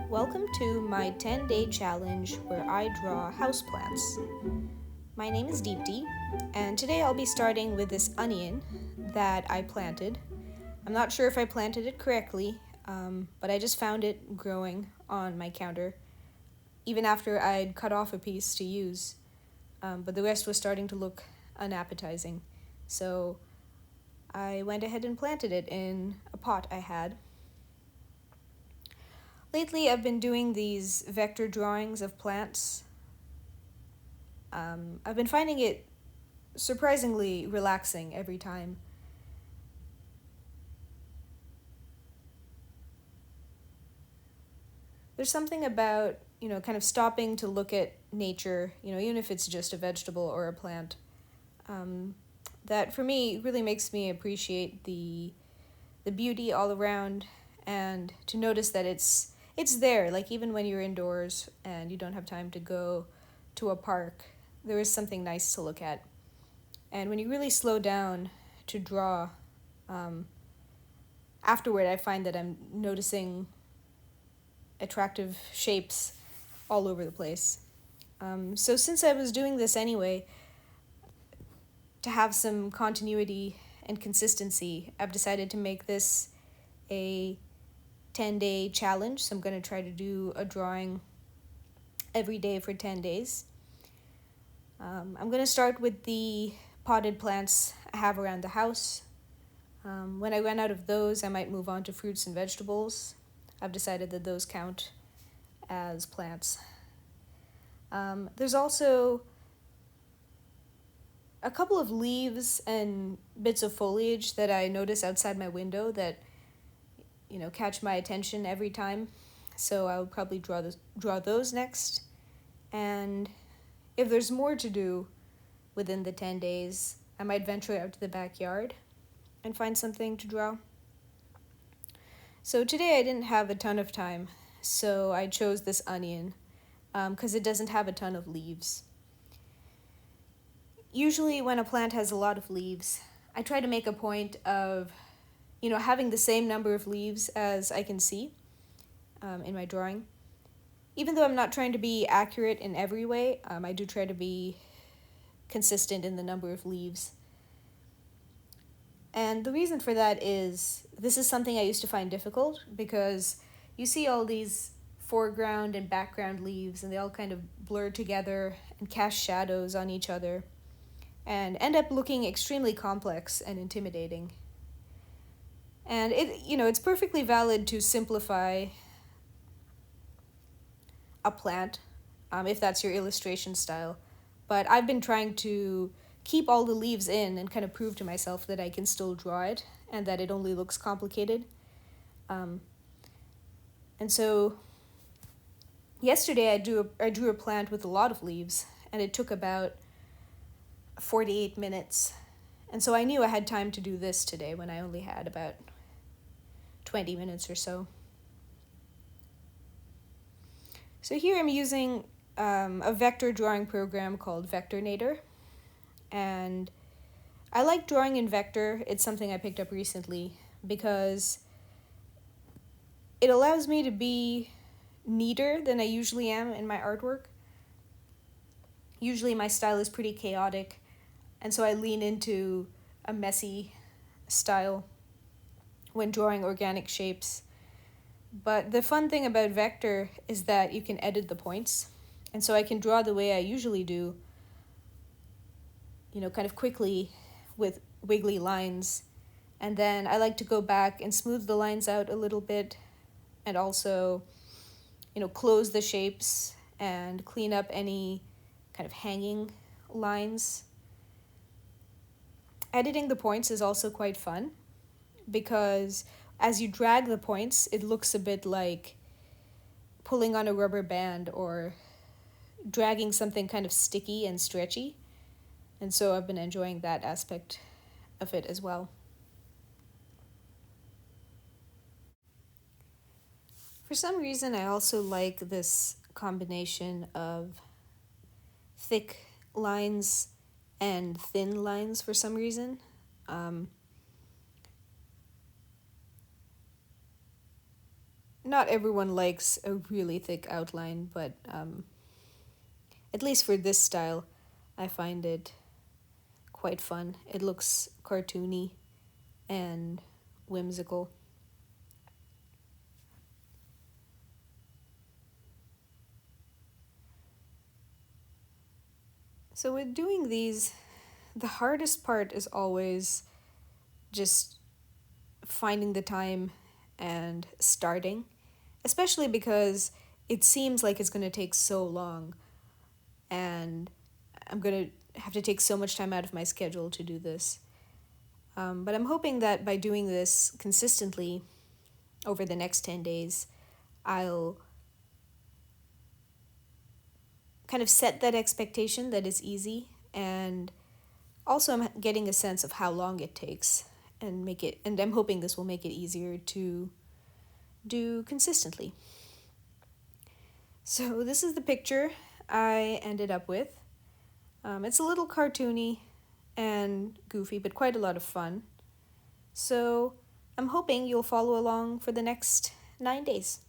Welcome to my 10-day challenge where I draw houseplants. My name is Deepti, and today I'll be starting with this onion that I planted. I'm not sure if I planted it correctly, but I just found it growing on my counter, even after I'd cut off a piece to use, but the rest was starting to look unappetizing. So I went ahead and planted it in a pot I had. Lately, I've been doing these vector drawings of plants. I've been finding it surprisingly relaxing every time. There's something about, kind of stopping to look at nature, even if it's just a vegetable or a plant, that for me really makes me appreciate the beauty all around and to notice that it's there, like even when you're indoors and you don't have time to go to a park, there is something nice to look at. And when you really slow down to draw, afterward I find that I'm noticing attractive shapes all over the place. So since I was doing this anyway, to have some continuity and consistency, I've decided to make this a 10-day challenge. So I'm going to try to do a drawing every day for 10 days. I'm going to start with the potted plants I have around the house. When I run out of those, I might move on to fruits and vegetables. I've decided that those count as plants. There's also a couple of leaves and bits of foliage that I notice outside my window that catch my attention every time. So I'll probably draw those next. And if there's more to do within the 10 days, I might venture out to the backyard and find something to draw. So today I didn't have a ton of time, so I chose this onion because it doesn't have a ton of leaves. Usually when a plant has a lot of leaves, I try to make a point of having the same number of leaves as I can see in my drawing. Even though I'm not trying to be accurate in every way, I do try to be consistent in the number of leaves. And the reason for that is this is something I used to find difficult because you see all these foreground and background leaves and they all kind of blur together and cast shadows on each other and end up looking extremely complex and intimidating. And it's perfectly valid to simplify a plant if that's your illustration style. But I've been trying to keep all the leaves in and kind of prove to myself that I can still draw it and that it only looks complicated. And so yesterday I drew a plant with a lot of leaves and it took about 48 minutes. And so I knew I had time to do this today when I only had about 20 minutes or so. So here I'm using a vector drawing program called Vectornator. And I like drawing in vector. It's something I picked up recently because it allows me to be neater than I usually am in my artwork. Usually my style is pretty chaotic, and so I lean into a messy style when drawing organic shapes. But the fun thing about vector is that you can edit the points, and so I can draw the way I usually do, kind of quickly with wiggly lines. And then I like to go back and smooth the lines out a little bit and also, close the shapes and clean up any kind of hanging lines. Editing the points is also quite fun because as you drag the points, it looks a bit like pulling on a rubber band or dragging something kind of sticky and stretchy. And so I've been enjoying that aspect of it as well. For some reason, I also like this combination of thick lines and thin lines for some reason. I, not everyone likes a really thick outline, but at least for this style, I find it quite fun. It looks cartoony and whimsical. So with doing these, the hardest part is always just finding the time and starting, especially because it seems like it's going to take so long, and I'm going to have to take so much time out of my schedule to do this. But I'm hoping that by doing this consistently over the next 10 days, I'll kind of set that expectation that it's easy, and also I'm getting a sense of how long it takes, and I'm hoping this will make it easier to do consistently. So this is the picture I ended up with. It's a little cartoony and goofy, but quite a lot of fun. So I'm hoping you'll follow along for the next 9 days.